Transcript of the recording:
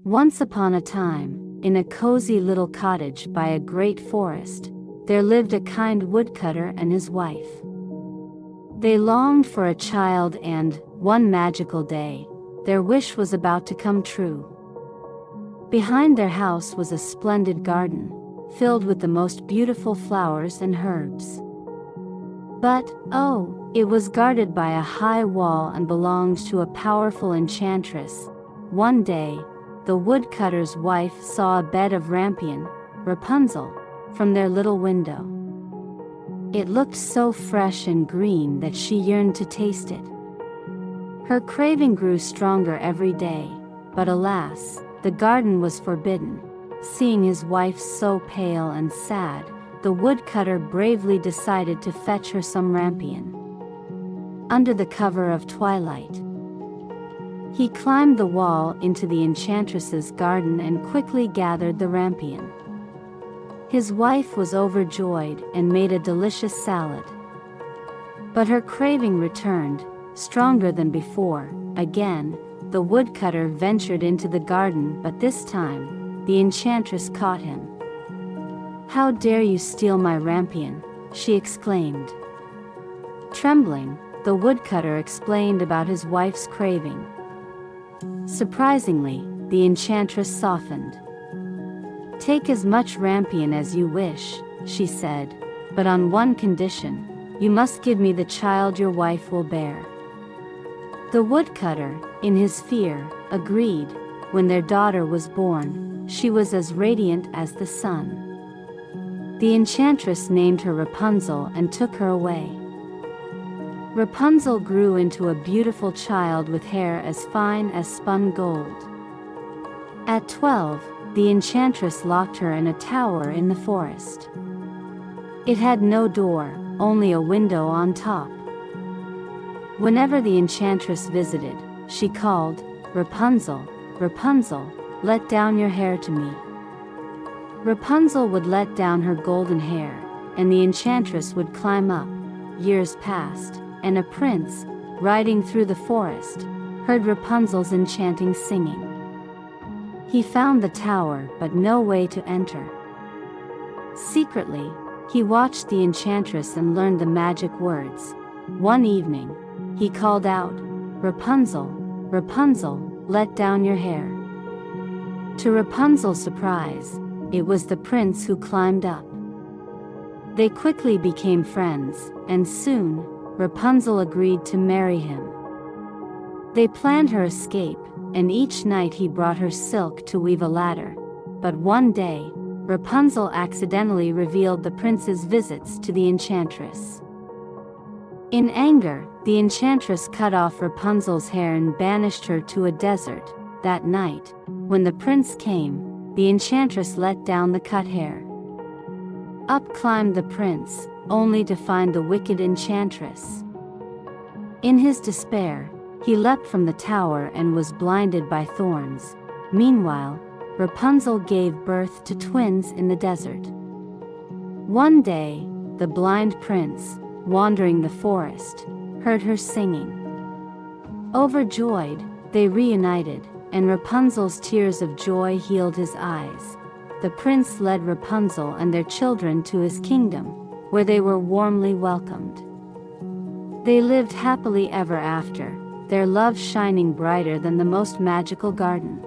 Once upon a time, in a cozy little cottage by a great forest, there lived a kind woodcutter and his wife. They longed for a child and, one magical day, their wish was about to come true. Behind their house was a splendid garden, filled with the most beautiful flowers and herbs. But, oh, it was guarded by a high wall and belonged to a powerful enchantress. One day, the woodcutter's wife saw a bed of rampion, Rapunzel, from their little window. It looked so fresh and green that she yearned to taste it. Her craving grew stronger every day, but alas, the garden was forbidden. Seeing his wife so pale and sad, the woodcutter bravely decided to fetch her some rampion. Under the cover of twilight, he climbed the wall into the enchantress's garden and quickly gathered the rampion. His wife was overjoyed and made a delicious salad. But her craving returned, stronger than before. Again, the woodcutter ventured into the garden, but this time, the enchantress caught him. "How dare you steal my rampion?" she exclaimed. Trembling, the woodcutter explained about his wife's craving. Surprisingly, the enchantress softened. "Take as much rampion as you wish," she said, "but on one condition: you must give me the child your wife will bear." The woodcutter, in his fear, agreed. When their daughter was born, she was as radiant as the sun. The enchantress named her Rapunzel and took her away. Rapunzel grew into a beautiful child with hair as fine as spun gold. At 12, the enchantress locked her in a tower in the forest. It had no door, only a window on top. Whenever the enchantress visited, she called, "Rapunzel, Rapunzel, let down your hair to me." Rapunzel would let down her golden hair, and the enchantress would climb up. Years passed, and a prince, riding through the forest, heard Rapunzel's enchanting singing. He found the tower but no way to enter. Secretly, he watched the enchantress and learned the magic words. One evening, he called out, "Rapunzel, Rapunzel, let down your hair." To Rapunzel's surprise, it was the prince who climbed up. They quickly became friends, and soon, Rapunzel agreed to marry him. They planned her escape, and each night he brought her silk to weave a ladder. But one day, Rapunzel accidentally revealed the prince's visits to the enchantress. In anger, the enchantress cut off Rapunzel's hair and banished her to a desert. That night, when the prince came, the enchantress let down the cut hair. Up climbed the prince, only to find the wicked enchantress. In his despair, he leapt from the tower and was blinded by thorns. Meanwhile, Rapunzel gave birth to twins in the desert. One day, the blind prince, wandering the forest, heard her singing. Overjoyed, they reunited, and Rapunzel's tears of joy healed his eyes. The prince led Rapunzel and their children to his kingdom, where they were warmly welcomed. They lived happily ever after, their love shining brighter than the most magical garden.